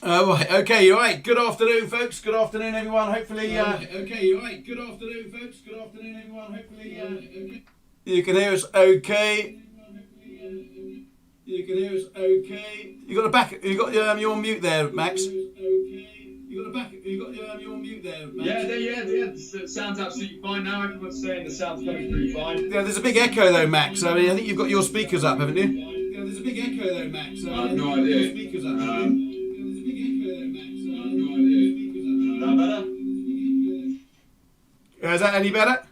Right, okay, you're right. Good afternoon, folks. Good afternoon, everyone. Hopefully, Okay, you're right. Good afternoon, folks. Good afternoon, everyone. Hopefully, okay. you can hear us okay. You can hear us okay. You got the back. You got you're on mute there, Max. You got the back. You got you're on mute there, Max. Yeah. It sounds absolutely fine now. Everyone's saying the sound's coming through fine. Yeah, there's a big echo though, Max. I mean, I think you've got your speakers up, haven't you? Yeah, there's a big echo though, Max. I have no idea. Speakers up. There's a big echo though, Max. I have no idea. Is that better? Is that any better?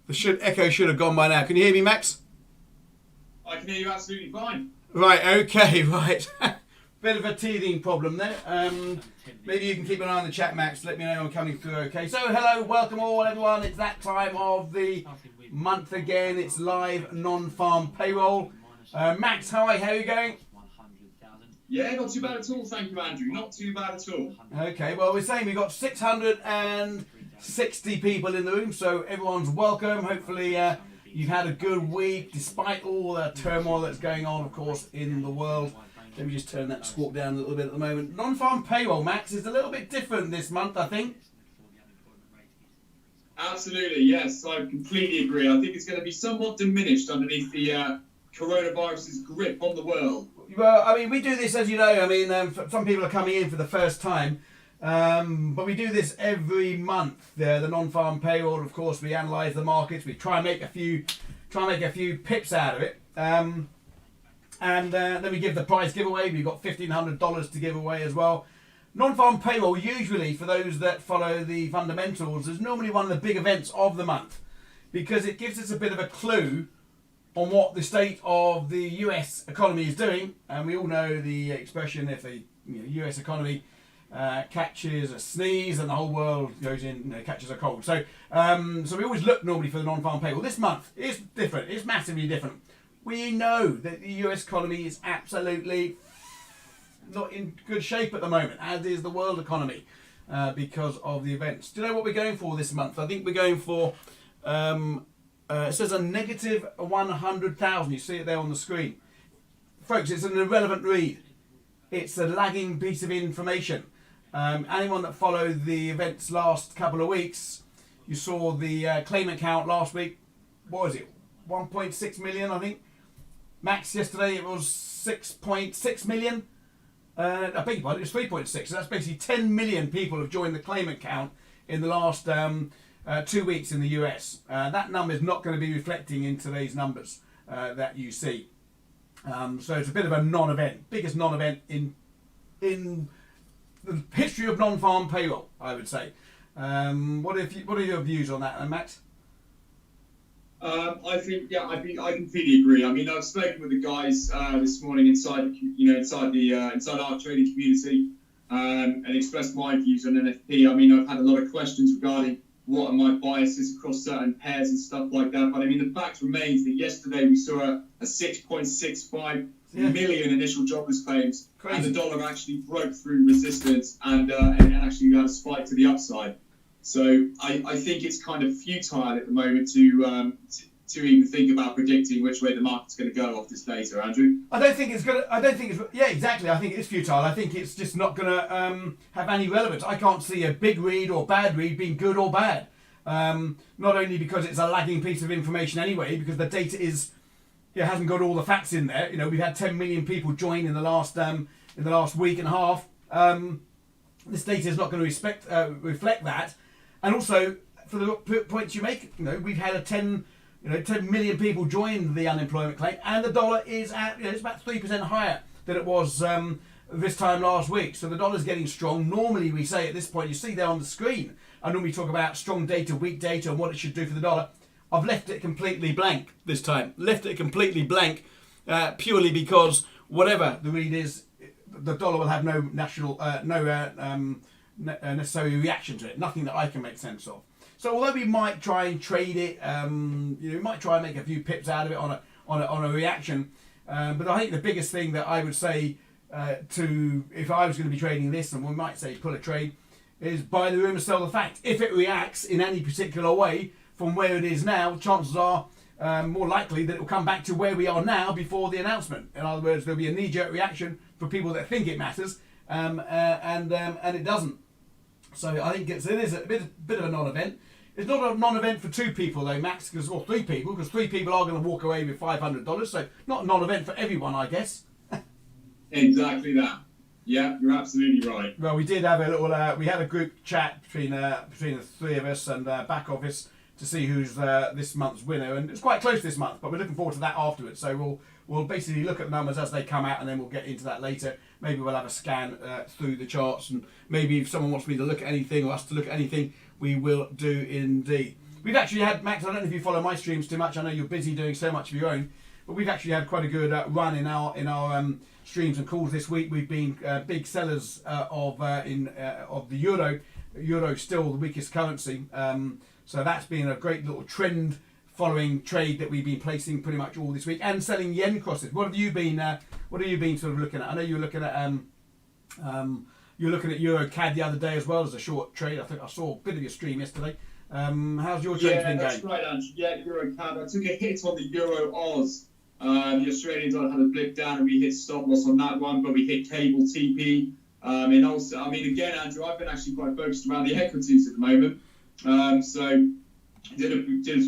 The echo should have gone by now. Can you hear me, Max? I can hear you absolutely fine. Right, okay, right. Bit of a teething problem there. Maybe you can keep an eye on the chat, Max. Let me know I'm coming through okay. So, hello, welcome all, everyone. It's that time of the month again. It's live non-farm payroll. Max, hi, how are you going? Yeah, not too bad at all, thank you, Andrew. Not too bad at all. Okay, well, we're saying we've got 660 people in the room, so everyone's welcome. Hopefully, you've had a good week, despite all the turmoil that's going on, of course, in the world. Let me just turn that squawk down a little bit at the moment. Non-farm payroll, Max, is a little bit different this month, I think. Absolutely, yes, I completely agree. I think it's going to be somewhat diminished underneath the coronavirus's grip on the world. Well, I mean, we do this, as you know. I mean, some people are coming in for the first time, but we do this every month. The non-farm payroll, of course, we analyse the markets. We try and make a few pips out of it, and then we give the prize giveaway. We've got $1,500 to give away as well. Non-farm payroll, usually for those that follow the fundamentals, is normally one of the big events of the month because it gives us a bit of a clue on what the state of the US economy is doing. And we all know the expression, if the US economy catches a sneeze and the whole world goes in, catches a cold. So we always look normally for the non-farm payroll. This month is different. It's massively different. We know that the US economy is absolutely not in good shape at the moment, as is the world economy, because of the events. Do you know what we're going for this month? I think we're going for, it says a negative 100,000. You see it there on the screen. Folks, it's an irrelevant read. It's a lagging piece of information. Anyone that followed the events last couple of weeks, you saw the claimant count last week. What was it? 1.6 million, I think. Max, yesterday it was 6.6 million. I beg your pardon, it was 3.6. So that's basically 10 million people have joined the claimant count in the last 2 weeks in the US. That number is not going to be reflecting in today's numbers that you see. So it's a bit of a non-event, biggest non-event in the history of non-farm payroll, I would say. What are your views on that, Max? I think, yeah, I completely agree. I mean, I've spoken with the guys this morning inside our trading community, and expressed my views on NFP. I mean, I've had a lot of questions regarding what are my biases across certain pairs and stuff like that. But I mean, the fact remains that yesterday we saw a 6.65 million initial jobless claims. Crazy. And the dollar actually broke through resistance and actually had a spike to the upside. So I think it's kind of futile at the moment to even think about predicting which way the market's going to go off this data, Andrew. Yeah, exactly. I think it's futile. I think it's just not going to have any relevance. I can't see a big read or bad read being good or bad. Not only because it's a lagging piece of information anyway, because the data hasn't got all the facts in there. We've had 10 million people join in the last week and a half. This data is not going to reflect that. And also, for the points you make, we've had 10 million people join the unemployment claim, and the dollar is at, it's about 3% higher than it was this time last week. So the dollar's getting strong. Normally, we say at this point, you see there on the screen, I normally talk about strong data, weak data, and what it should do for the dollar. I've left it completely blank this time. Left it completely blank, purely because whatever the read is, the dollar will have no necessary reaction to it. Nothing that I can make sense of. So although we might try and trade it, we might try and make a few pips out of it on a reaction. But I think the biggest thing that I would say if I was going to be trading this, and we might say pull a trade, is buy the rumour, sell the fact. If it reacts in any particular way from where it is now, chances are more likely that it will come back to where we are now before the announcement. In other words, there'll be a knee-jerk reaction for people that think it matters, and it doesn't. So I think it is a bit of a non-event. It's not a non-event for two people though, Max, or three people, because three people are going to walk away with $500. So not a non-event for everyone, I guess. Exactly that. Yeah, you're absolutely right. Well, we did have a little. We had a group chat between the three of us and back office to see who's this month's winner, and it's quite close this month. But we're looking forward to that afterwards. So we'll basically look at the numbers as they come out, and then we'll get into that later. Maybe we'll have a scan through the charts, and maybe if someone wants me to look at anything or us to look at anything, we will do indeed. We've actually had, Max, I don't know if you follow my streams too much. I know you're busy doing so much of your own, but we've actually had quite a good run in our streams and calls this week. We've been big sellers of the euro. Euro's still the weakest currency, so that's been a great little trend following trade that we've been placing pretty much all this week, and selling yen crosses. What have you been sort of looking at? I know you were looking at Euro CAD the other day as well as a short trade. I think I saw a bit of your stream yesterday. How's your trade been going? Yeah, that's right, Andrew. Yeah, Euro CAD. I took a hit on the Euro Oz. The Australian dollar had a blip down, and we hit stop loss on that one, but we hit cable TP. And also, I mean, again, Andrew, I've been actually quite focused around the equities at the moment. So did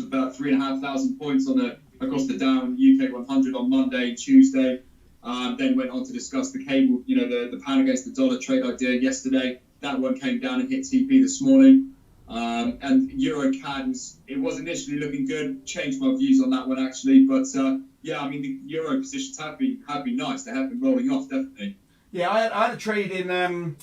about 3,500 points across the Dow and UK 100 on Monday and Tuesday. Then went on to discuss the cable, the pound against the dollar trade I did yesterday. That one came down and hit TP this morning. And Euro CAD was initially looking good. Changed my views on that one actually, but yeah, I mean the Euro positions have been nice. They have been rolling off definitely. Yeah, I had a trade in. In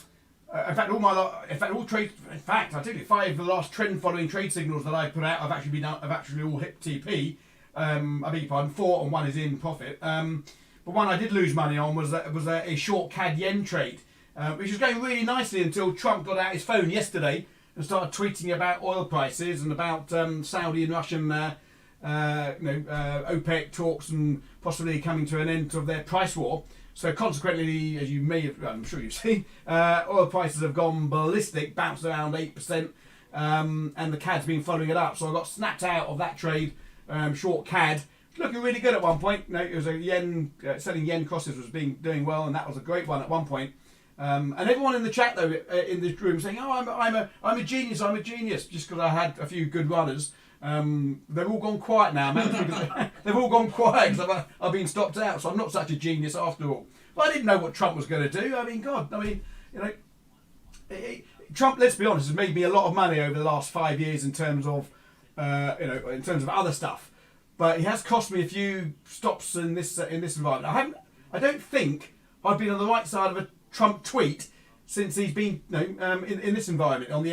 fact, all trades. In fact, I tell you, 5 of the last trend-following trade signals that I put out have actually all hit TP. I beg your pardon. 4 and 1 is in profit. But one I did lose money on was a short CAD yen trade, which was going really nicely until Trump got out his phone yesterday and started tweeting about oil prices and about Saudi and Russian OPEC talks and possibly coming to an end of their price war. So consequently, as you may have, I'm sure you've seen, oil prices have gone ballistic, bounced around 8%, and the CAD's been following it up. So I got snapped out of that trade, short CAD. Looking really good at one point. It was a yen, selling yen crosses was doing well, and that was a great one at one point. And everyone in the chat though, in this room saying, "Oh, I'm a genius, just because I had a few good runners." They've all gone quiet now, man. They've all gone quiet because I've been stopped out, so I'm not such a genius after all. But I didn't know what Trump was going to do. I mean, God, Trump, let's be honest, has made me a lot of money over the last 5 years in terms of, in terms of other stuff. But he has cost me a few stops in this environment. I don't think I've been on the right side of a Trump tweet since he's been in this environment on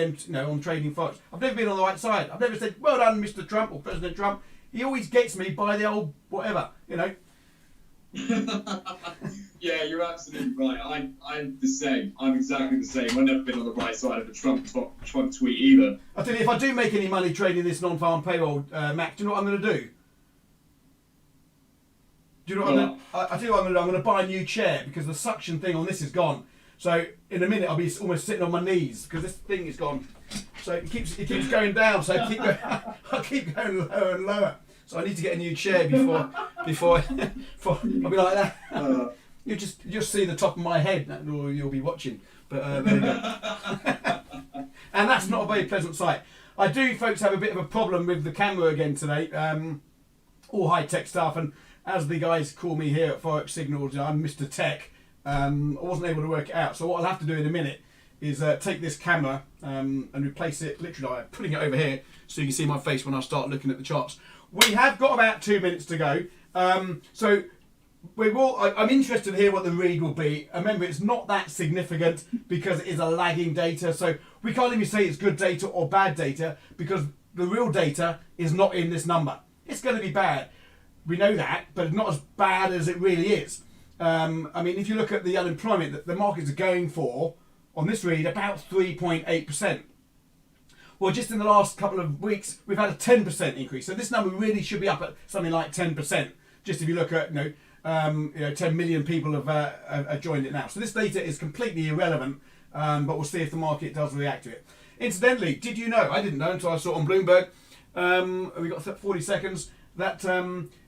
trading forex. I've never been on the right side. I've never said, "Well done, Mr. Trump" or President Trump. He always gets me by the old whatever, Yeah, you're absolutely right. I'm the same. I'm exactly the same. I've never been on the right side of a Trump tweet either. I tell you, if I do make any money trading this non-farm payroll, Mac, do you know what I'm going to do? Do you know what I tell you what I'm going to do? I'm going to buy a new chair because the suction thing on this is gone. So in a minute I'll be almost sitting on my knees because this thing is gone. So it keeps going down. So I keep going lower and lower. So I need to get a new chair before I'll be like that. You just see the top of my head, or you'll be watching. But there you go. And that's not a very pleasant sight. I do, folks, have a bit of a problem with the camera again today. All high tech stuff, and as the guys call me here at ForexSignals, I'm Mr. Tech. I wasn't able to work it out. So what I'll have to do in a minute is take this camera and replace it literally by putting it over here so you can see my face when I start looking at the charts. We have got about 2 minutes to go. So I'm interested to hear what the read will be. Remember, it's not that significant because it is a lagging data. So we can't even say it's good data or bad data because the real data is not in this number. It's going to be bad. We know that, but it's not as bad as it really is. I mean, if you look at the unemployment that the markets are going for on this read, about 3.8%. Well, just in the last couple of weeks, we've had a 10% increase. So this number really should be up at something like 10%. Just if you look at, 10 million people have joined it now. So this data is completely irrelevant, but we'll see if the market does react to it. Incidentally, did you know, I didn't know until I saw it on Bloomberg, we've got 40 seconds, that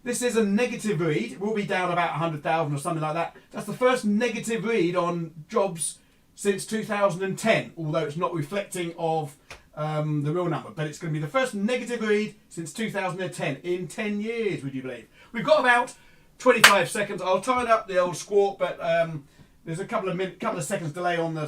this is a negative read. We'll be down about 100,000 or something like that. That's the first negative read on jobs since 2010, although it's not reflecting of the real number, but it's going to be the first negative read since 2010 in 10 years, would you believe? We've got about 25 seconds. I'll tighten up the old squawk, but there's a couple of seconds delay on the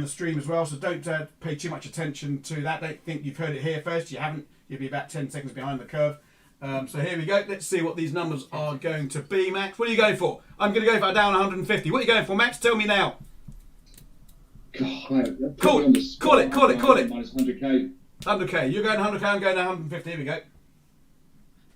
stream as well, so don't pay too much attention to that. Don't think you've heard it here first. You haven't. You'll be about 10 seconds behind the curve. So here we go. Let's see what these numbers are going to be, Max. What are you going for? I'm going to go for down 150. What are you going for, Max? Tell me now. God, call it. Minus 100k. 100k. You're going 100k. I'm going 150. Here we go.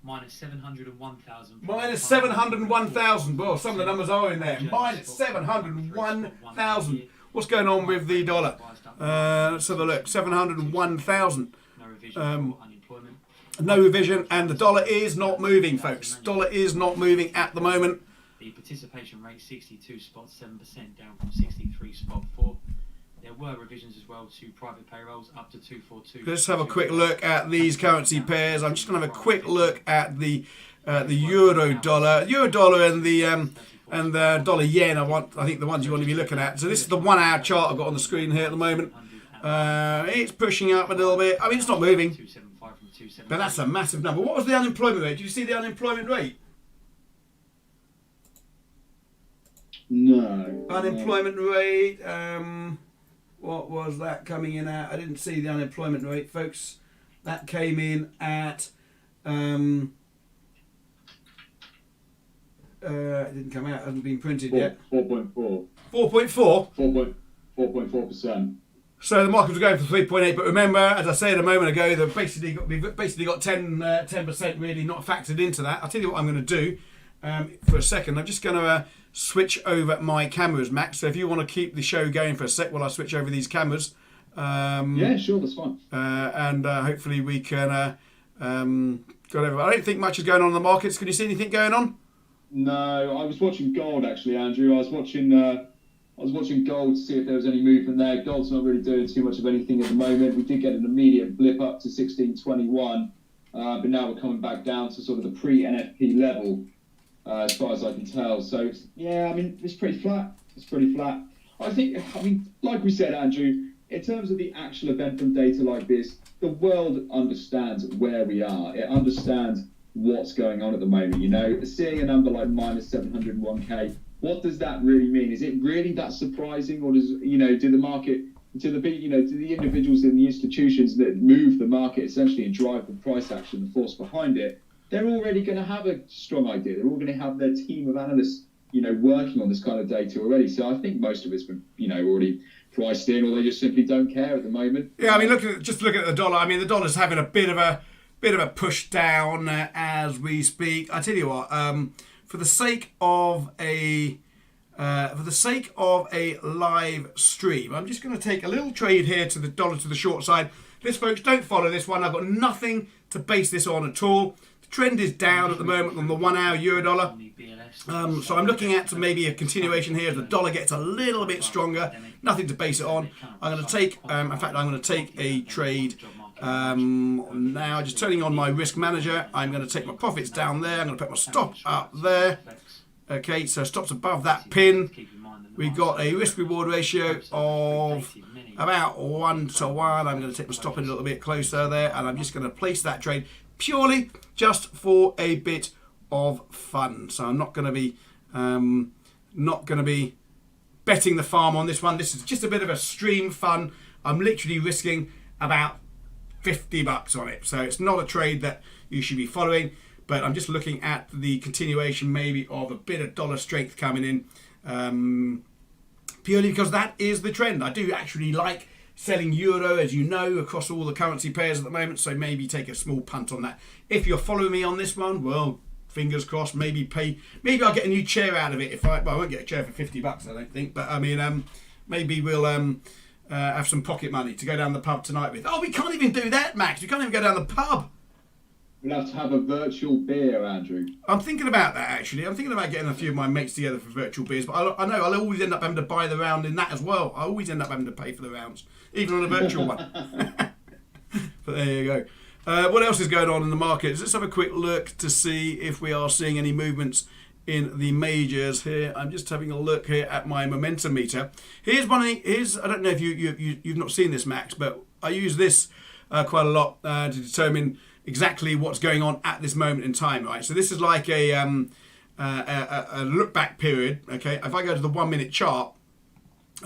Minus 701,000. Minus 701,000. Well, some of the numbers are in there. Minus 701,000. What's going on with the dollar? Let's have a look. 701,000. No revision for unemployment. No revision, and the dollar is not moving, folks. Dollar is not moving at the moment. The participation rate 62.7%, down from 63.4. There were revisions as well to private payrolls up to 242. Let's have a quick look at these currency pairs. I'm just going to have a quick look at the euro dollar, and the dollar yen. I think the ones you want to be looking at. So this is the 1 hour chart I've got on the screen here at the moment. It's pushing up a little bit. I mean, it's not moving, but that's a massive number. What was the unemployment rate? Did you see the unemployment rate? No. Unemployment rate. What was that coming in at? I didn't see the unemployment rate, folks. That came in at. It didn't come out. It hasn't been printed yet. 4.4. 4.4. 4.4%. So the market was going for 3.8, but remember, as I said a moment ago, we've basically got 10% really not factored into that. I'll tell you what I'm going to do for a second. I'm just going to switch over my cameras, Max. So if you want to keep the show going for a sec while I switch over these cameras. Yeah, sure, that's fine. And hopefully we can go over. I don't think much is going on in the markets. Can you see anything going on? No, I was watching gold actually, Andrew. I was watching gold to see if there was any movement there. Gold's not really doing too much of anything at the moment. We did get an immediate blip up to 1621, but now we're coming back down to sort of the pre-NFP level, as far as I can tell. So yeah, I mean, it's pretty flat. I mean, like we said, Andrew, in terms of the actual event from data like this, the world understands where we are. It understands what's going on at the moment. You know, seeing a number like minus 701k. What does that really mean? Is it really that surprising, or do the individuals in the institutions that move the market essentially and drive the price action, the force behind it, they're already going to have a strong idea. They're all going to have their team of analysts, working on this kind of data already. So I think most of it's been, already priced in, or they just simply don't care at the moment. Yeah, I mean, looking at the dollar. I mean, the dollar's having a bit of a push down as we speak. I tell you what. For the sake of a live stream, I'm just going to take a little trade here to the dollar to the short side. This, folks, don't follow this one. I've got nothing to base this on at all. The trend is down at the moment on the 1 hour euro dollar. So I'm looking at maybe a continuation here as the dollar gets a little bit stronger. Nothing to base it on. I'm going to take, I'm going to take a trade. Now, just turning on my risk manager, I'm going to take my profits down there. I'm going to put my stop up there. Okay, so stops above that pin. We've got a risk reward ratio of about 1 to 1. I'm going to take my stop in a little bit closer there, and I'm just going to place that trade purely just for a bit of fun. So I'm not going to be betting the farm on this one. This is just a bit of a stream fun. I'm literally risking about $50 on it, so it's not a trade that you should be following, but I'm just looking at the continuation maybe of a bit of dollar strength coming in, purely because that is the trend. I do actually like selling euro, as you know, across all the currency pairs at the moment, so maybe take a small punt on that. If you're following me on this one, well, fingers crossed. Maybe I'll get a new chair out of it. I won't get a chair for $50, I don't think, but I mean, maybe we'll have some pocket money to go down the pub tonight with. Oh, we can't even do that, Max. We can't even go down the pub. We'll have to have a virtual beer, Andrew. I'm thinking about that, actually. I'm thinking about getting a few of my mates together for virtual beers, but I know I'll always end up having to buy the round in that as well. I always end up having to pay for the rounds, even on a virtual one. But there you go. What else is going on in the markets? Let's have a quick look to see if we are seeing any movements in the majors here. I'm just having a look here at my momentum meter. Here's one. I don't know if you've not seen this, Max, but I use this quite a lot to determine exactly what's going on at this moment in time. Right. So this is like a look back period. Okay. If I go to the 1 minute chart,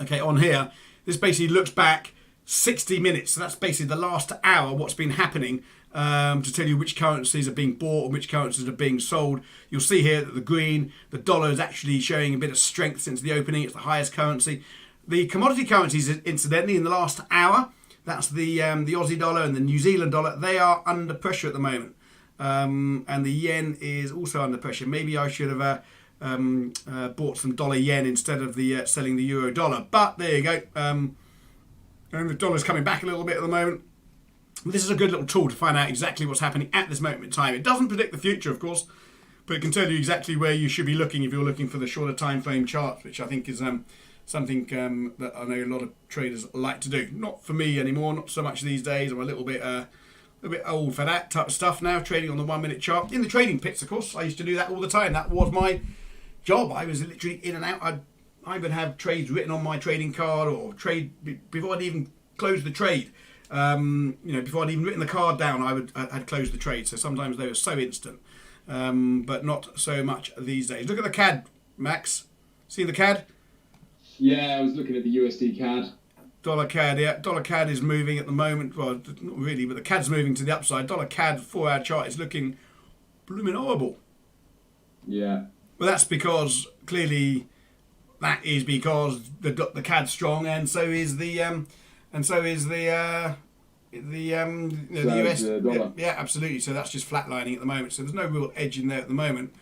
okay, on here, this basically looks back 60 minutes. So that's basically the last hour, what's been happening, to tell you which currencies are being bought and which currencies are being sold. You'll see here that the dollar is actually showing a bit of strength since the opening. It's the highest currency. The commodity currencies, incidentally, in the last hour, that's the Aussie dollar and the New Zealand dollar, they are under pressure at the moment. And the yen is also under pressure. Maybe I should have bought some dollar yen instead of the selling the euro dollar. But there you go. And the dollar's coming back a little bit at the moment. This is a good little tool to find out exactly what's happening at this moment in time. It doesn't predict the future, of course, but it can tell you exactly where you should be looking if you're looking for the shorter time frame charts, which I think is something that I know a lot of traders like to do. Not for me anymore, not so much these days. I'm a little bit old for that type of stuff now, trading on the 1 minute chart. In the trading pits, of course, I used to do that all the time. That was my job. I was literally in and out. I would have trades written on my trading card or trade before I'd even closed the trade. Before I'd even written the card down, I'd closed the trade. So sometimes they were so instant, but not so much these days. Look at the CAD, Max. See the CAD? Yeah, I was looking at the USD CAD. Dollar CAD, yeah. Dollar CAD is moving at the moment. Well, not really, but the CAD's moving to the upside. Dollar CAD 4-hour chart is looking blooming horrible. Yeah. Well, that's because the CAD's strong, and so is the US. Yeah, absolutely. So that's just flatlining at the moment. So there's no real edge in there at the moment.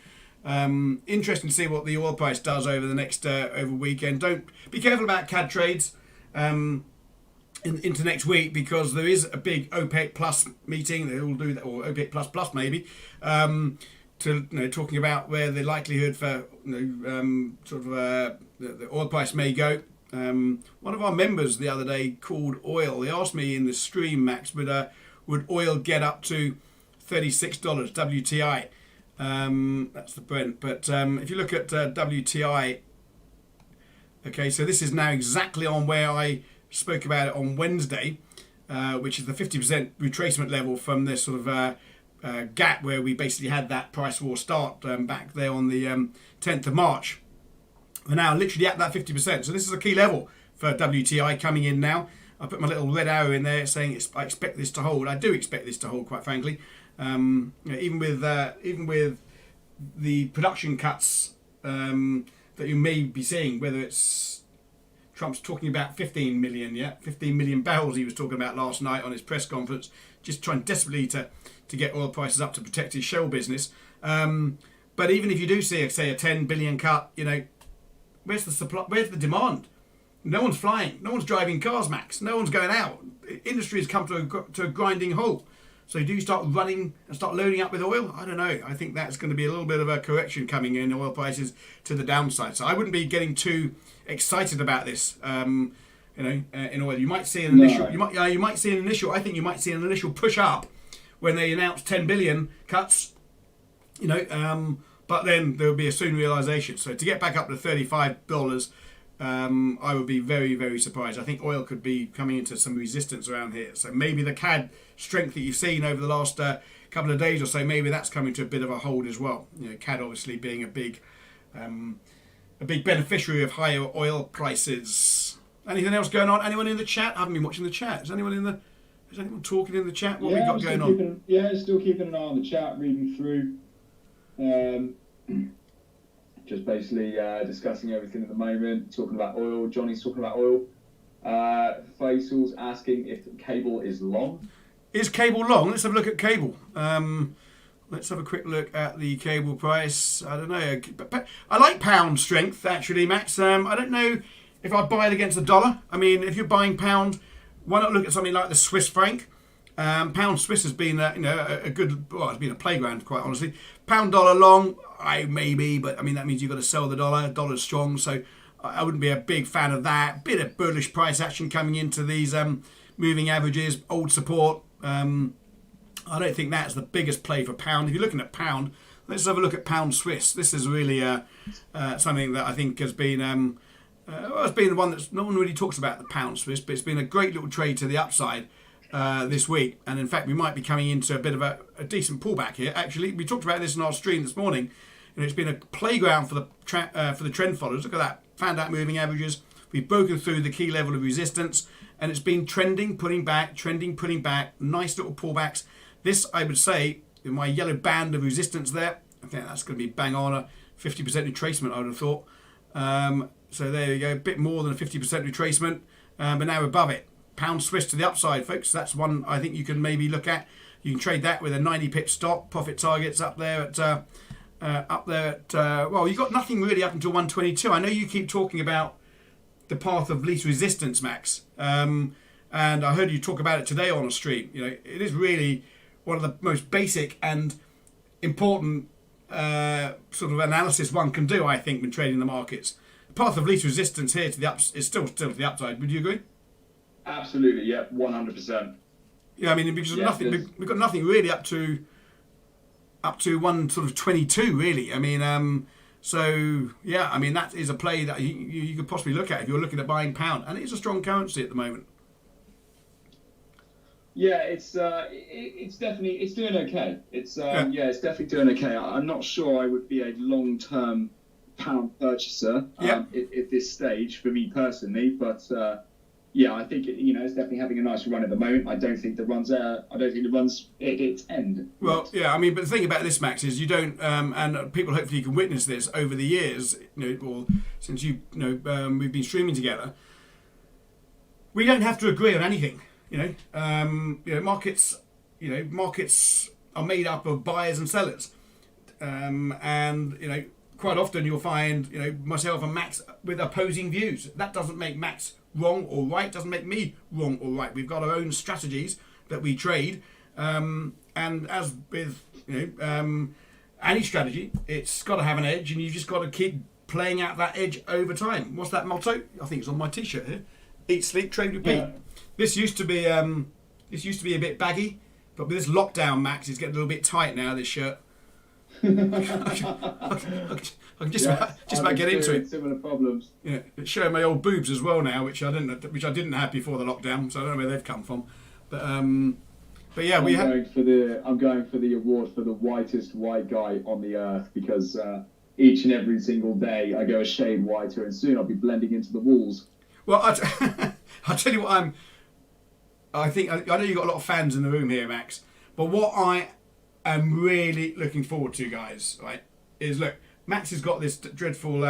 Interesting to see what the oil price does over the next over weekend. Don't be careful about CAD trades into next week, because there is a big OPEC Plus meeting. They all do that, or OPEC Plus maybe. Talking about where the likelihood for the oil price may go. One of our members the other day called oil. They asked me in the stream, Max, would oil get up to $36 WTI? That's the Brent. But if you look at WTI, okay, so this is now exactly on where I spoke about it on Wednesday, which is the 50% retracement level from this sort of gap where we basically had that price war start back there on the 10th of March. We're now literally at that 50%. So this is a key level for WTI coming in now. I put my little red arrow in there saying I expect this to hold. I do expect this to hold, quite frankly. Even with the production cuts that you may be seeing, whether it's Trump's talking about 15 million barrels he was talking about last night on his press conference, just trying desperately to get oil prices up to protect his shell business. But even if you do see, say, a 10 billion cut, where's the supply? Where's the demand? No one's flying. No one's driving cars, Max. No one's going out. Industry has come to a grinding halt. So do you start running and start loading up with oil? I don't know. I think that's going to be a little bit of a correction coming in oil prices to the downside. So I wouldn't be getting too excited about this. In oil, you might see an initial. No. You might see an initial. I think you might see an initial push up when they announce 10 billion cuts. But then there will be a soon realization. So to get back up to $35, I would be very, very surprised. I think oil could be coming into some resistance around here. So maybe the CAD strength that you've seen over the last couple of days or so, maybe that's coming to a bit of a hold as well. CAD obviously being a big beneficiary of higher oil prices. Anything else going on? Anyone in the chat? I haven't been watching the chat. Is anyone talking in the chat? What we got going on? Still keeping an eye on the chat, reading through. Just basically discussing everything at the moment, talking about oil. Johnny's talking about oil. Faisal's asking if cable is long. Is cable long? Let's have a look at cable. Let's have a quick look at the cable price. I don't know. But I like pound strength, actually, Max. I don't know if I'd buy it against the dollar. I mean, if you're buying pound, why not look at something like the Swiss franc? Pound Swiss has been a good, well, it's been a playground, quite honestly. Pound dollar long, maybe, but I mean that means you've got to sell the dollar. Dollar's strong, so I wouldn't be a big fan of that. Bit of bullish price action coming into these moving averages, old support. I don't think that's the biggest play for pound. If you're looking at pound, let's have a look at pound Swiss. This is really something that I think has been it's been one that no one really talks about, the pound Swiss, but it's been a great little trade to the upside this week. And in fact, we might be coming into a bit of a decent pullback here. Actually, we talked about this in our stream this morning. And it's been a playground for the trend followers. Look at that, found out moving averages. We've broken through the key level of resistance, and it's been trending, putting back, nice little pullbacks. This, I would say, in my yellow band of resistance there, I think that's going to be bang on a 50% retracement, I would have thought. So there you go, a bit more than a 50% retracement, but now above it. Pound Swiss to the upside, folks. That's one I think you can maybe look at. You can trade that with a 90 pip stop. Profit targets up there at... well, you've got nothing really up until 122. I know you keep talking about the path of least resistance, Max, and I heard you talk about it today on a stream. You know, it is really one of the most basic and important sort of analysis one can do, I think, when trading the markets. The path of least resistance here to the is still to the upside. Would you agree? Absolutely, yeah, 100%. Yeah, I mean, because yeah, we've got nothing really up to 122 really. I mean, so yeah, I mean that is a play that you could possibly look at if you're looking at buying pound, and it's a strong currency at the moment. Yeah, it's definitely doing okay. It's it's definitely doing okay. I'm not sure I would be a long-term pound purchaser at this stage for me personally, but yeah, I think it's definitely having a nice run at the moment. I don't think the run's at its end. Well, yeah, I mean, but the thing about this, Max, is you don't, and people hopefully can witness this over the years, or since we've been streaming together. We don't have to agree on anything, markets are made up of buyers and sellers, and quite often you'll find myself and Max with opposing views. That doesn't make Max wrong or right, doesn't make me wrong or right. We've got our own strategies that we trade, and as with any strategy, it's got to have an edge, and you just got to keep playing out that edge over time. What's that motto? I think it's on my t-shirt here. Eat, sleep, trade, repeat. Yeah. This used to be a bit baggy, but with this lockdown, Max, it's getting a little bit tight now, this shirt. I can just about get into it. Similar problems. Yeah, it's showing my old boobs as well now, which I didn't have before the lockdown, so I don't know where they've come from. But yeah, I'm going for the award for the whitest white guy on the earth, because each and every single day I go a shade whiter, and soon I'll be blending into the walls. Well, I'll tell you what I know you've got a lot of fans in the room here, Max, but what I am really looking forward to, guys, right, is look, Max has got this dreadful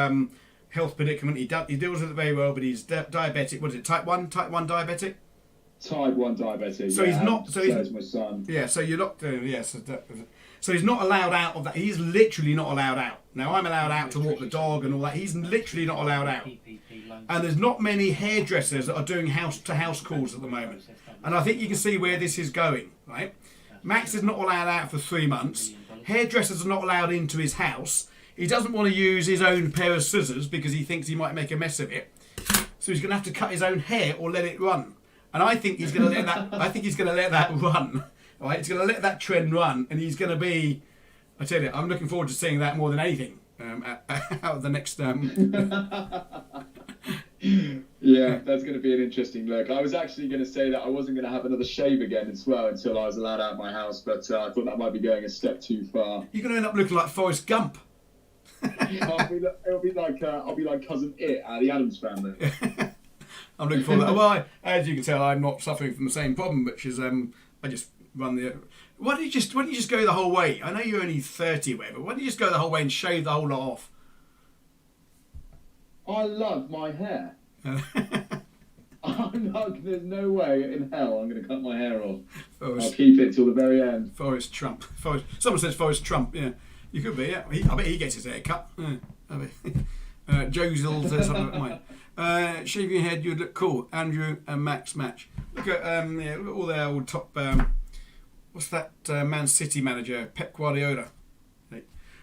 health predicament. He deals with it very well, but he's diabetic. What is it, type 1 diabetic? Type 1 diabetic, so he's not. So is my son. Yeah, so you're not. Yes. So he's not allowed out of that. He's literally not allowed out. Now I'm allowed out to walk the dog and all that. He's literally not allowed out. And there's not many hairdressers that are doing house-to-house calls at the moment. And I think you can see where this is going, right? Max is not allowed out for 3 months. Hairdressers are not allowed into his house. He doesn't want to use his own pair of scissors because he thinks he might make a mess of it. So he's going to have to cut his own hair or let it run. And I think he's going to let that. I think he's going to let that run. Right? He's going to let that trend run, and he's going to be. I tell you, I'm looking forward to seeing that more than anything out of the next. Yeah, that's going to be an interesting look. I was actually going to say that I wasn't going to have another shave again as well until I was allowed out of my house, but I thought that might be going a step too far. You're going to end up looking like Forrest Gump. I'll be like cousin It out of the Addams Family. I'm looking forward to that. Well, as you can tell, I'm not suffering from the same problem, which is I just run the. Why don't you just go the whole way? I know you're only 30, whatever. Why don't you just go the whole way and shave the whole lot off? I love my hair. There's no way in hell I'm going to cut my hair off. I'll keep it till the very end. Forrest Trump. Someone says Forrest Trump. Yeah, you could be. Yeah, I bet he gets his hair cut. Yeah, Joe'll say something like mine. Shaving your head, you'd look cool. Andrew and Max match. Look at look at all their old top. What's that Man City manager, Pep Guardiola?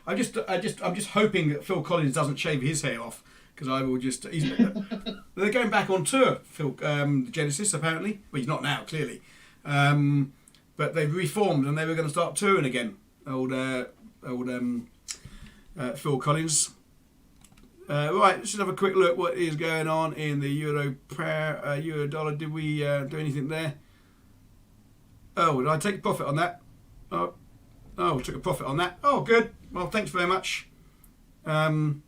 I'm just hoping that Phil Collins doesn't shave his hair off, because I will just. They're going back on tour, Phil Genesis apparently. Well, he's not now, clearly. But they've reformed and they were going to start touring again. Old old Phil Collins. Right, let's just have a quick look what is going on in the euro pair, euro dollar. Did we do anything there? Oh, did I take a profit on that? Oh, we took a profit on that. Oh, good. Well, thanks very much. Did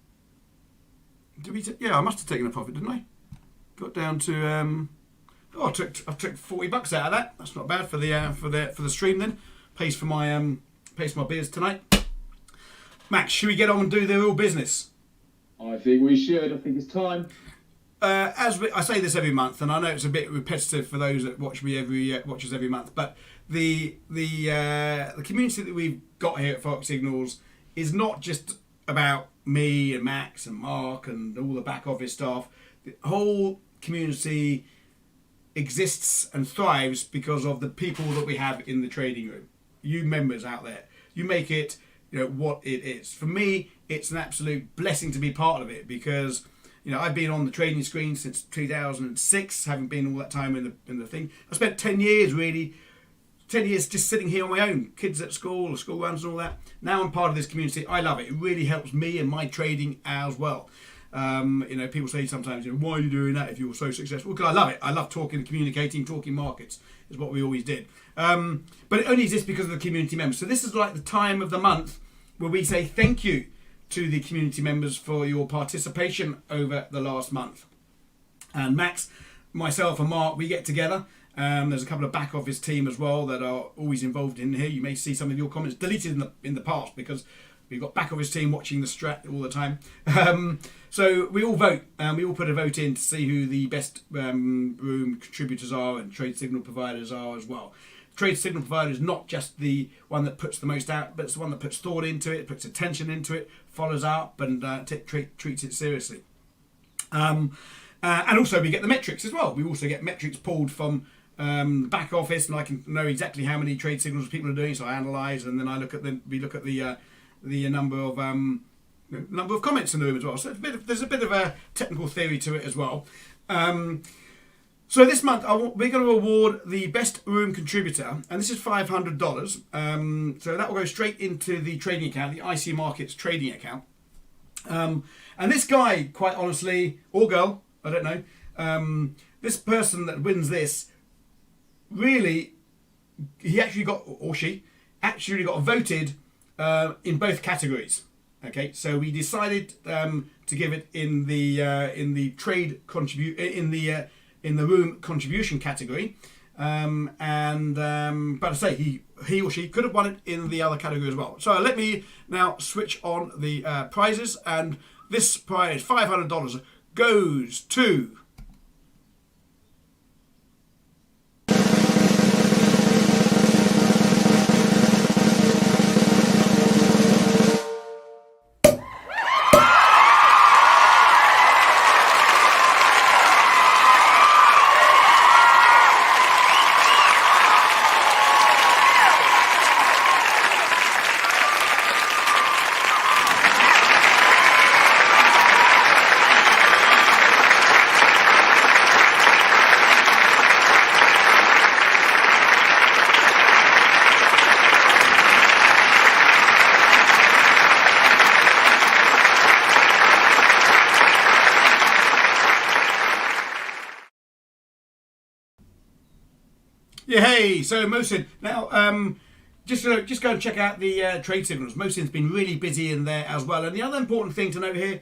we? Yeah, I must have taken a profit, didn't I? Got down to. I took $40 out of that. That's not bad for the stream then. Pays for my beers tonight. Max, should we get on and do the real business? I think we should. I think it's time. I say this every month, and I know it's a bit repetitive for those that watch us every month, but the community that we've got here at ForexSignals is not just about me and Max and Mark and all the back office staff. The whole community exists and thrives because of the people that we have in the trading room. You members out there, you make it, what it is. For me, it's an absolute blessing to be part of it because, I've been on the trading screen since 2006, having been all that time in the thing. I spent 10 years just sitting here on my own, kids at school runs and all that. Now I'm part of this community. I love it. It really helps me and my trading as well. People say sometimes, why are you doing that if you're so successful? Because I love it. I love talking, communicating, talking markets is what we always did. But it only exists because of the community members. So this is like the time of the month where we say thank you to the community members for your participation over the last month. And Max, myself and Mark, we get together. There's a couple of back office team as well that are always involved in here. You may see some of your comments deleted in the past because we've got back office team watching the strat all the time. So we all vote. We all put a vote in to see who the best room contributors are and trade signal providers are as well. Trade signal provider is not just the one that puts the most out, but it's the one that puts thought into it, puts attention into it, follows up and treats it seriously. And also we get the metrics as well. We also get metrics pulled from back office, and I can know exactly how many trade signals people are doing. So I analyse, and then we look at the number of comments in the room as well. So there's a bit of a technical theory to it as well. So this month we're going to award the best room contributor, and this is $500. So that will go straight into the trading account, the IC Markets trading account. And this guy, quite honestly, or girl, I don't know, this person that wins this, really, she actually got voted in both categories. Okay, so we decided to give it in the trade in the room contribution category, but I say he or she could have won it in the other category as well. So let me now switch on the prizes, and this prize, $500, goes to yeah, hey, so Mohsin, now just go and check out the trade signals. Mohsin's been really busy in there as well. And the other important thing to note here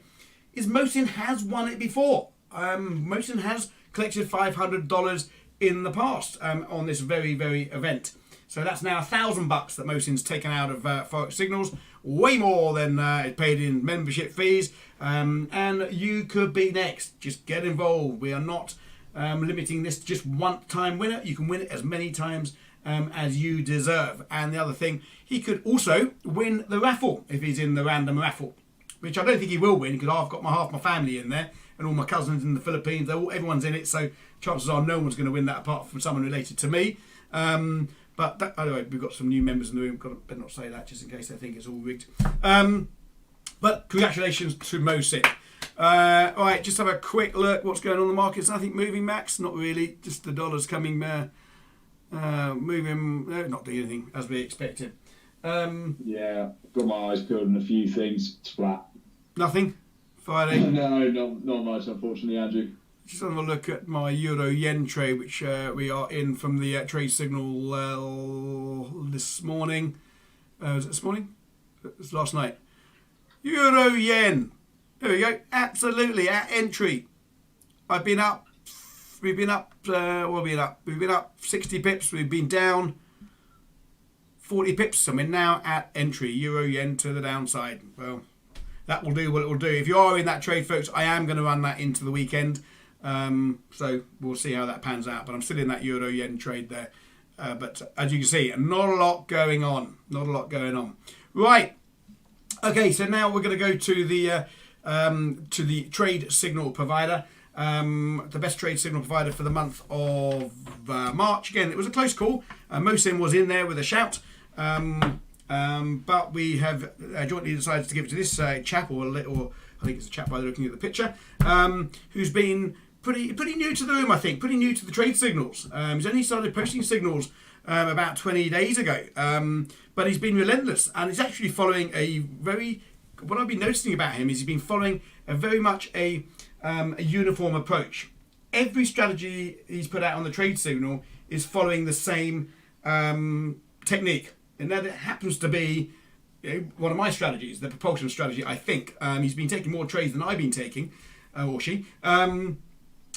is Mohsin has won it before. Mohsin has collected $500 in the past on this very, very event. So that's now $1,000 that Mohsin's taken out of ForexSignals, way more than it paid in membership fees. And you could be next. Just get involved. We are not limiting this to just one-time winner. You can win it as many times as you deserve. And the other thing, he could also win the raffle if he's in the random raffle, which I don't think he will win because I've got half my family in there and all my cousins in the Philippines. Everyone's in it, so chances are no one's going to win that apart from someone related to me. But anyway, we've got some new members in the room. Better not say that just in case they think it's all rigged. But congratulations to Mohsin. All right, just have a quick look. What's going on in the markets? Nothing moving, Max? Not really. Just the dollar's coming, moving. No, not doing anything as we expected. Yeah, got my eyes peeled on a few things. It's flat. Nothing. Friday. No, not much, unfortunately, Andrew. Just have a look at my euro yen trade, which we are in from the trade signal this morning. Was it this morning? It was last night. Euro yen. There we go. Absolutely at entry. We've been up 60 pips. We've been down 40 pips. So we're now at entry. Euro yen to the downside. Well, that will do what it will do. If you are in that trade, folks, I am going to run that into the weekend. So we'll see how that pans out. But I'm still in that euro yen trade there. But as you can see, not a lot going on. Not a lot going on. Right. Okay. So now we're going to go to the trade signal provider. The best trade signal provider for the month of March. Again, it was a close call. Mosin was in there with a shout. But we have jointly decided to give it to this chap, or I think it's a chap by looking at the picture, who's been pretty new to the room, I think, pretty new to the trade signals. He's only started posting signals about 20 days ago, but he's been relentless, and he's actually following what I've been noticing about him is he's been following very much a uniform approach. Every strategy he's put out on the trade signal is following the same technique, and that it happens to be one of my strategies, the propulsion strategy. I think he's been taking more trades than I've been taking, or she.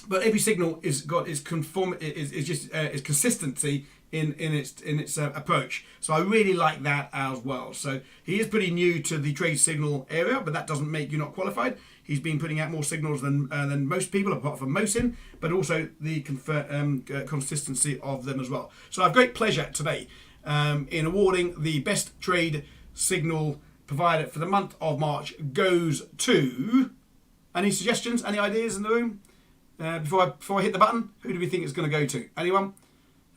But every signal is consistency in its approach. So I really like that as well. So he is pretty new to the trade signal area, but that doesn't make you not qualified. He's been putting out more signals than most people, apart from Mosin, but also the consistency of them as well. So I have great pleasure today in awarding the best trade signal provider for the month of March goes to. Any suggestions? Any ideas in the room? Before I hit the button, who do we think it's going to go to? Anyone?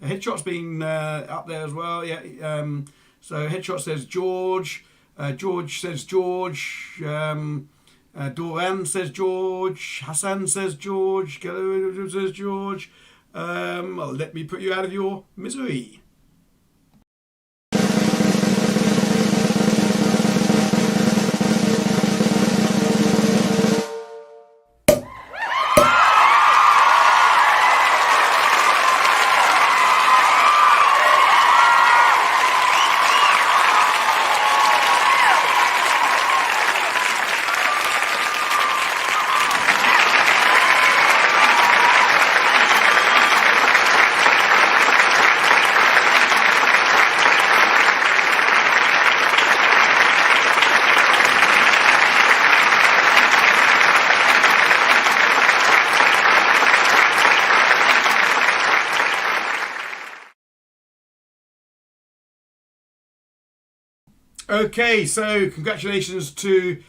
Headshot's been up there as well. Yeah. So Headshot says George. George says George. Doran says George. Hassan says George. Gallo says George. Well, let me put you out of your misery. Okay, so congratulations to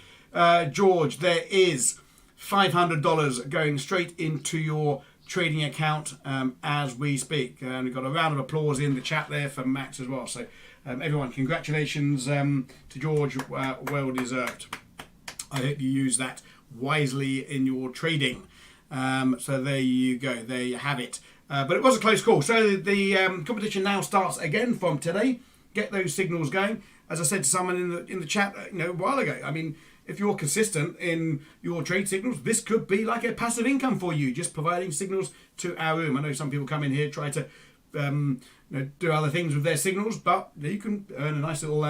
George. There is $500 going straight into your trading account as we speak. We've got a round of applause in the chat there for Max as well. So everyone, congratulations to George. Well deserved. I hope you use that wisely in your trading. So there you go. There you have it. But it was a close call. So the competition now starts again from today. Get those signals going. As I said to someone in the chat, a while ago. I mean, if you're consistent in your trade signals, this could be like a passive income for you, just providing signals to our room. I know some people come in here try to do other things with their signals, but you can earn a nice little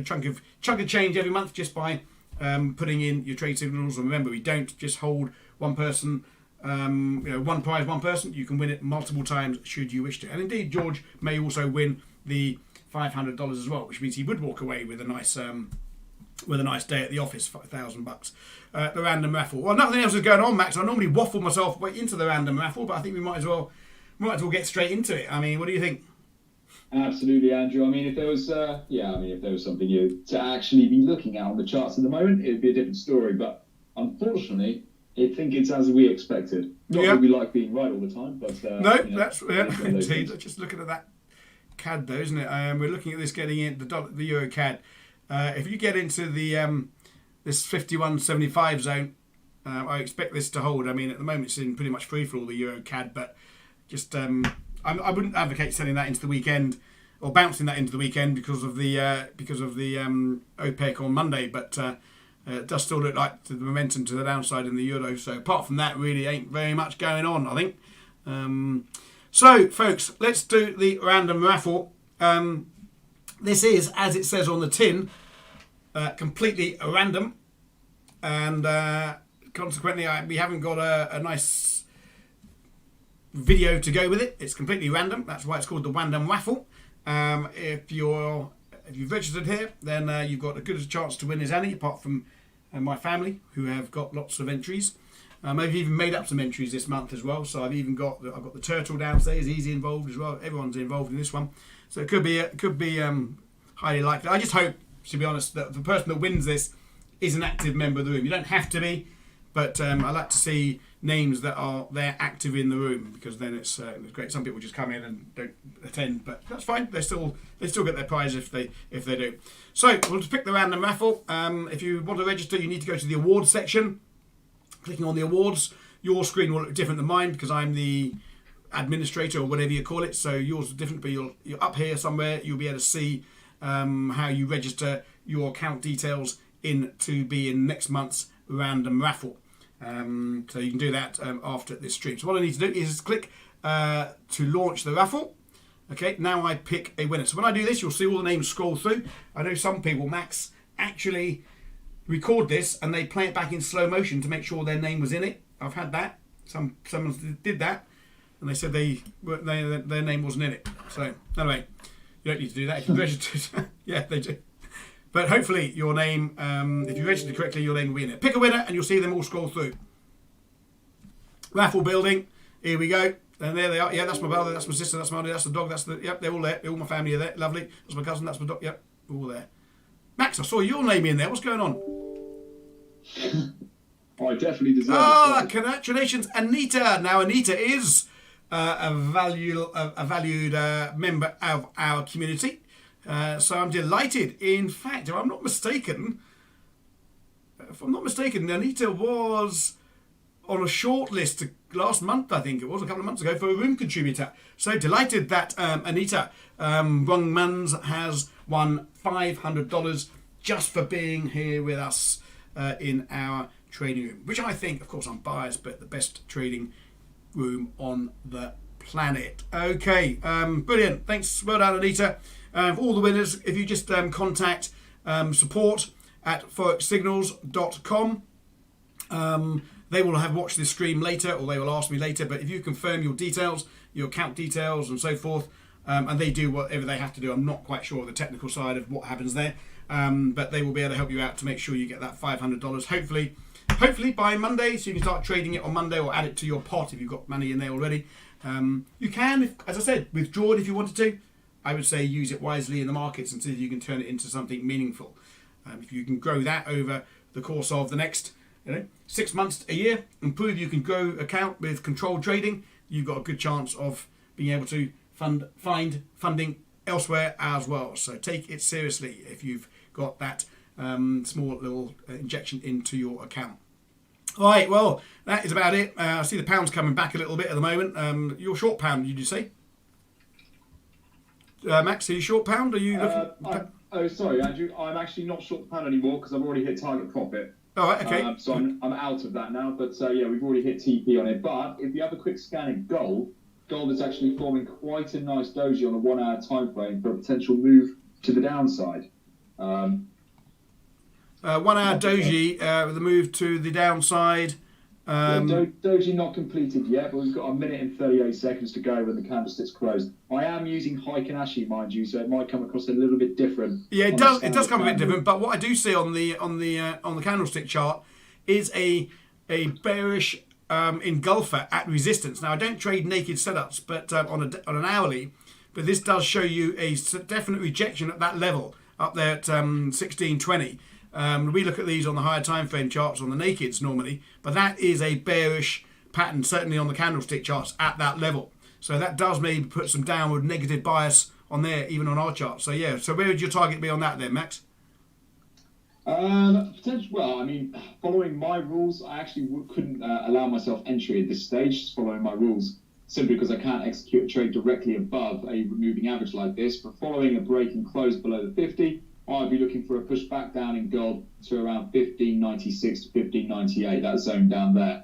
chunk of change every month just by putting in your trade signals. And remember, we don't just hold one person. One prize, one person. You can win it multiple times should you wish to. And indeed, George may also win the $500 as well, which means he would walk away with a nice day at the office, $1,000. The random raffle. Well, nothing else is going on, Max. I normally waffle myself way into the random raffle, but I think we might as well get straight into it. I mean, what do you think? Absolutely, Andrew. I mean, if there was something to actually be looking at on the charts at the moment, it would be a different story. But unfortunately, I think it's as we expected. Not that we like being right all the time, but that's indeed. Just looking at that CAD though, isn't it? We're looking at this getting in the Euro CAD. If you get into the this 51.75 zone, I expect this to hold. I mean, at the moment it's in pretty much free for all the Euro CAD, but just I wouldn't advocate selling that into the weekend. or bouncing that into the weekend because of the OPEC on Monday, but it does still look like the momentum to the downside in the euro. So apart from that, really ain't very much going on, I think. So folks, let's do the random raffle. This is, as it says on the tin, completely random, and consequently we haven't got a nice video to go with it. It's completely random. That's why it's called the random raffle. If you've registered here, then you've got as good a chance to win as any, apart from my family, who have got lots of entries. I've even made up some entries this month as well. So I've got the turtle downstairs. He's involved as well. Everyone's involved in this one. So it could be highly likely. I just hope, to be honest, that the person that wins this is an active member of the room. You don't have to be, but I like to see names that are there active in the room, because then it's great. Some people just come in and don't attend, but that's fine. They still get their prize if they do. So we'll just pick the random raffle. If you want to register, you need to go to the awards section. Clicking on the awards, your screen will look different than mine because I'm the administrator, or whatever you call it. So yours is different, but you're up here somewhere. You'll be able to see how you register your account details to be in next month's random raffle. So you can do that after this stream. So what I need to do is click to launch the raffle. Okay, now I pick a winner. So when I do this, you'll see all the names scroll through. I know some people, Max, actually record this and they play it back in slow motion to make sure their name was in it. I've had that. Someone did that, and they said their name wasn't in it. So anyway, you don't need to do that if you registered. Yeah, they do. But hopefully your name, if you registered correctly, your name will be in it. Pick a winner and you'll see them all scroll through. Raffle building. Here we go. And there they are. Yeah, that's my brother, that's my sister, that's my auntie, that's the dog, yep, they're all there. All my family are there. Lovely. That's my cousin, that's my dog. Yep, all there. Max, I saw your name in there. What's going on? I definitely deserve it. Congratulations, Anita. Now, Anita is a valued member of our community. So I'm delighted. In fact, if I'm not mistaken, Anita was on a short list last month, I think it was, a couple of months ago, for a room contributor. So delighted that Anita Brungmans has won $500 just for being here with us in our trading room, which I think, of course I'm biased, but the best trading room on the planet. Okay, brilliant. Thanks, well done, Anita. For all the winners, if you just contact support at ForexSignals.com, they will have watched this stream later, or they will ask me later, but if you confirm your details, your account details and so forth, and they do whatever they have to do, I'm not quite sure of the technical side of what happens there, but they will be able to help you out to make sure you get that $500, hopefully by Monday, so you can start trading it on Monday or add it to your pot if you've got money in there already. You can, as I said, withdraw it if you wanted to. I would say use it wisely in the markets and see if you can turn it into something meaningful. If you can grow that over the course of the next 6 months, a year, and prove you can grow account with controlled trading, you've got a good chance of being able to find funding elsewhere as well. So take it seriously if you've got that small little injection into your account. All right, well, that is about it. I see the pound's coming back a little bit at the moment. You're short pound, did you say? Max, are you short pound? Are you looking? Oh, sorry, Andrew. I'm actually not short pound anymore because I've already hit target profit. All right, okay. So I'm out of that now. But yeah, we've already hit TP on it. But if you have a quick scan at gold is actually forming quite a nice doji on a 1 hour time frame for a potential move to the downside. 1 hour doji with the move to the downside. Doji not completed yet, but we've got a minute and 38 seconds to go when the candlestick's closed. I am using Heiken-Ashi, mind you, so it might come across a little bit different. Yeah, it does. It does come a bit different. But what I do see on the candlestick chart is a bearish engulfer at resistance. Now I don't trade naked setups, but on an hourly, but this does show you a definite rejection at that level up there at 1620. We look at these on the higher time frame charts on the nakeds normally, but that is a bearish pattern, certainly on the candlestick charts at that level. So that does maybe put some downward negative bias on there, even on our chart. So yeah, so where would your target be on that then, Max? Well, I mean, following my rules, I actually couldn't allow myself entry at this stage, just following my rules. simply because I can't execute a trade directly above a moving average like this. But following a break and close below the 50, I'd be looking for a push back down in gold to around 1596 to 1598, that zone down there.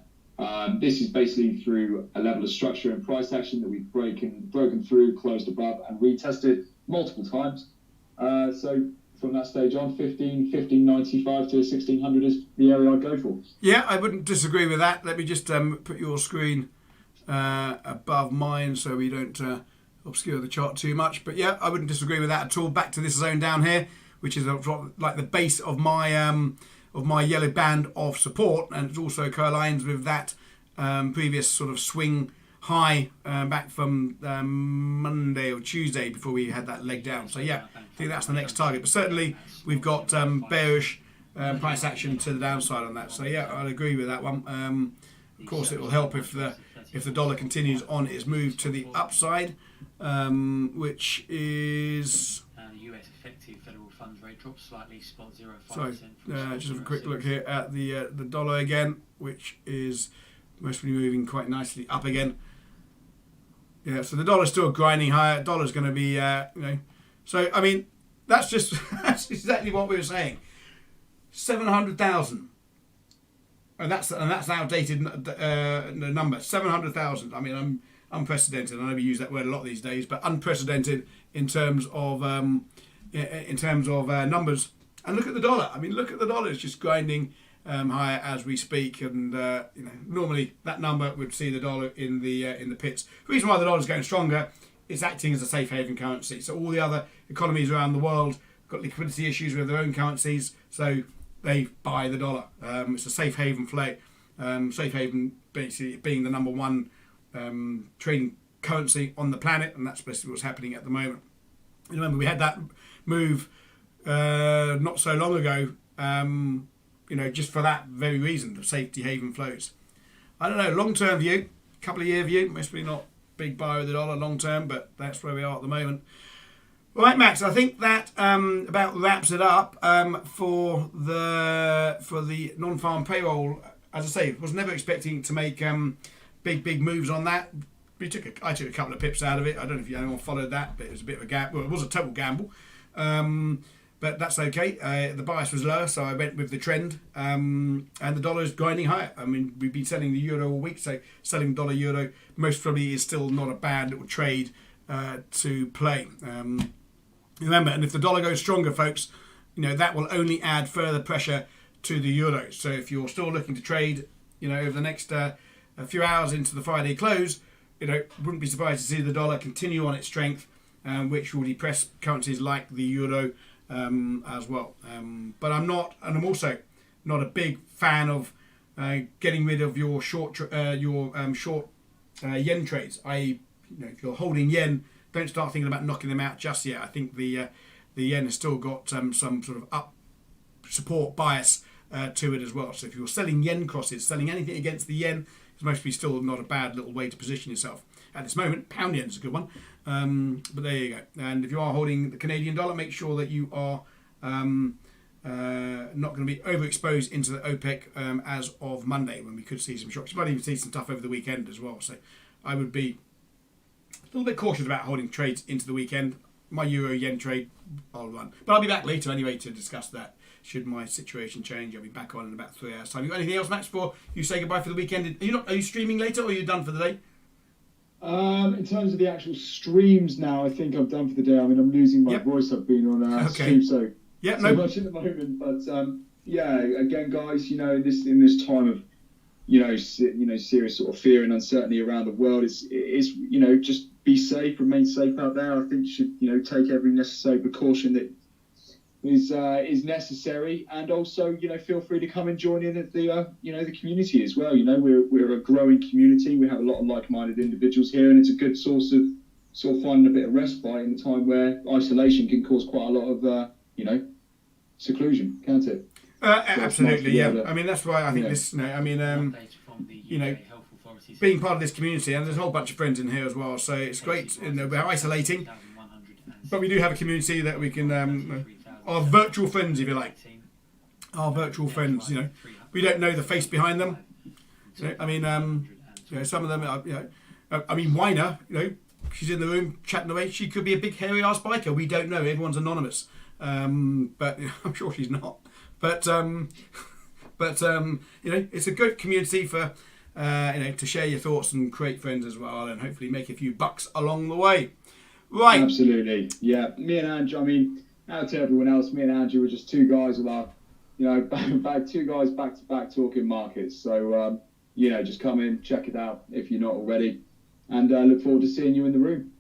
This is basically through a level of structure and price action that we've broken through, closed above, and retested multiple times. So from that stage on, 1595 to 1600 is the area I'd go for. Yeah, I wouldn't disagree with that. Let me just put your screen above mine so we don't obscure the chart too much. But yeah, I wouldn't disagree with that at all. Back to this zone down here, which is like the base of my yellow band of support, and it also co-aligns with that previous sort of swing high back from Monday or Tuesday before we had that leg down. So yeah, I think that's the next target. But certainly we've got bearish price action to the downside on that. So yeah, I'd agree with that one. Of course, it will help if the dollar continues on its move to the upside, which is. The US effective federal funds rate dropped slightly, spot 0.5%. So just have a quick look here at the dollar again, which is mostly moving quite nicely up again. Yeah, so the dollar's still grinding higher. Dollar's going to be, So I mean, that's just that's exactly what we were saying. 700,000, and that's outdated number. 700,000. I mean, I'm unprecedented. I know we use that word a lot these days, but unprecedented in terms of numbers. And look at the dollar. I mean, look at the dollar. It's just grinding higher as we speak, and normally that number would see the dollar in the pits. The reason why the dollar is going stronger is acting as a safe haven currency. So all the other economies around the world have got liquidity issues with their own currencies, so they buy the dollar. It's a safe haven play. Safe haven basically being the number one trading currency on the planet, and that's basically what's happening at the moment. And remember, we had that move not so long ago. Just for that very reason, the safety haven flows. I don't know, long-term view, couple of year view, must be not big buyer of the dollar long-term, but that's where we are at the moment. All right, Max, I think that about wraps it up for the non-farm payroll. As I say, was never expecting to make big moves on that. I took a couple of pips out of it. I don't know if anyone followed that, but it was a bit of a gamble. Well, it was a total gamble. But that's okay. The bias was lower, so I went with the trend. And the dollar is grinding higher. I mean, we've been selling the euro all week, so selling dollar euro most probably is still not a bad little trade to play. Remember, and if the dollar goes stronger, folks, that will only add further pressure to the euro. So if you're still looking to trade, over the next a few hours into the Friday close, wouldn't be surprised to see the dollar continue on its strength, which will depress currencies like the euro. As well, but I'm also not a big fan of getting rid of your short yen trades. If you're holding yen, don't start thinking about knocking them out just yet. I think the yen has still got some sort of up support bias to it as well. So if you're selling yen crosses, selling anything against the yen, it's mostly still not a bad little way to position yourself. At this moment, pound yen is a good one. But there you go. And if you are holding the Canadian dollar, make sure that you are not going to be overexposed into the OPEC as of Monday, when we could see some shocks. You might even see some stuff over the weekend as well. So I would be a little bit cautious about holding trades into the weekend. My euro-yen trade, I'll run. But I'll be back later anyway to discuss that. Should my situation change, I'll be back on in about 3 hours' time. You got anything else, Max, before you say goodbye for the weekend? Are you streaming later, or are you done for the day? In terms of the actual streams now, I think I'm done for the day. I mean, I'm losing my voice. I've been on stream so much at the moment. But again, guys, in this time of serious sort of fear and uncertainty around the world, it's just be safe, remain safe out there. I think you should take every necessary precaution that is necessary, and also feel free to come and join in at the the community as well. We're a growing community. We have a lot of like-minded individuals here, and it's a good source of sort of finding a bit of respite in a time where isolation can cause quite a lot of seclusion, can't it? Absolutely, yeah. I mean, that's why I think this. Being part of this community, and there's a whole bunch of friends in here as well, so it's great. We're isolating, but we do have a community that we can. Our virtual friends, if you like. Our virtual friends, we don't know the face behind them. Some of them are, I mean, Weiner, you know, she's in the room chatting away. She could be a big hairy ass biker. We don't know. Everyone's anonymous, but I'm sure she's not. But you know, it's a good community for you know, to share your thoughts and create friends as well, and hopefully make a few bucks along the way. Right. Absolutely. Yeah. Me and Andrew. I mean, out to everyone else, me and Andrew were just two guys with our, you know, two guys back to back talking markets. So you know, just come in, check it out if you're not already, and look forward to seeing you in the room.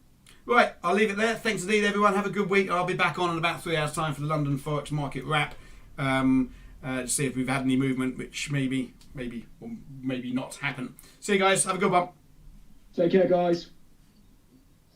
Right, I'll leave it there. Thanks indeed, everyone. Have a good week. I'll be back on in about 3 hours' time for the London Forex market wrap. To see if we've had any movement, which maybe or maybe not happen. See you guys. Have a good one. Take care, guys.